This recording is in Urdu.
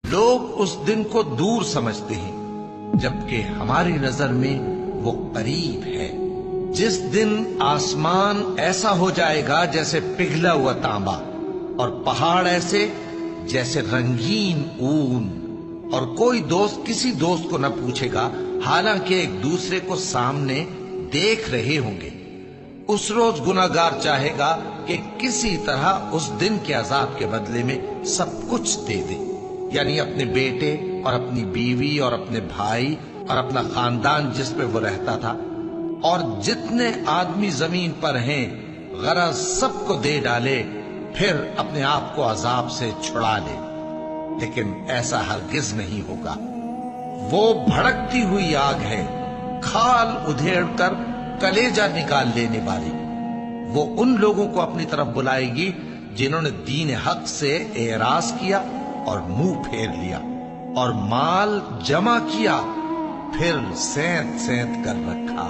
لوگ اس دن کو دور سمجھتے ہیں جبکہ ہماری نظر میں وہ قریب ہے، جس دن آسمان ایسا ہو جائے گا جیسے پگھلا ہوا تانبا، اور پہاڑ ایسے جیسے رنگین اون، اور کوئی دوست کسی دوست کو نہ پوچھے گا حالانکہ ایک دوسرے کو سامنے دیکھ رہے ہوں گے۔ اس روز گناہگار چاہے گا کہ کسی طرح اس دن کے عذاب کے بدلے میں سب کچھ دے دے، یعنی اپنے بیٹے اور اپنی بیوی اور اپنے بھائی اور اپنا خاندان جس پہ وہ رہتا تھا، اور جتنے آدمی زمین پر ہیں غرض سب کو دے ڈالے، پھر اپنے آپ کو عذاب سے چھڑا لے۔ لیکن ایسا ہرگز نہیں ہوگا۔ وہ بھڑکتی ہوئی آگ ہے، کھال ادھیڑ کر کلیجہ نکال لینے والی۔ وہ ان لوگوں کو اپنی طرف بلائے گی جنہوں نے دین حق سے اعراض کیا اور منہ پھیر لیا، اور مال جمع کیا پھر سینت سینت کر رکھا۔